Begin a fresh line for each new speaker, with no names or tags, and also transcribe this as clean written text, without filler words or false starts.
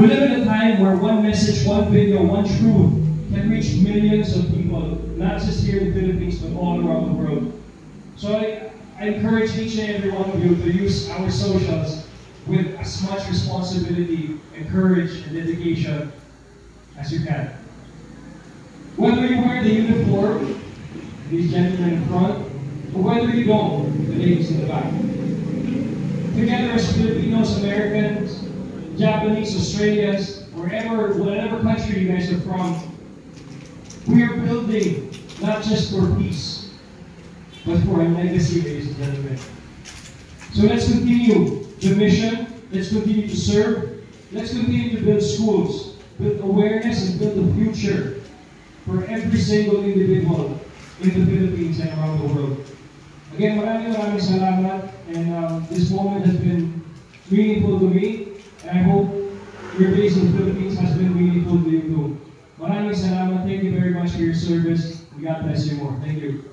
We live in a time where one message, one video, one truth can reach millions of people, not just here in the Philippines, but all around the world. So I encourage each and every one of you to use our socials with as much responsibility and courage and dedication as you can. Whether you wear the uniform, these gentlemen in front, or whether you don't, the ladies in the back. Together as Filipinos, Americans, Japanese, Australians, whatever country you guys are from, we are building not just for peace, but for a legacy, ladies and gentlemen. So let's continue the mission, let's continue to serve, let's continue to build schools, build awareness, and build a future for every single individual in the Philippines and around the world. Again, maraming salamat, and this moment has been meaningful to me, and I hope your days in the Philippines has been meaningful to you too. Maraming salamat. Thank you very much for your service. God bless you more. Thank you.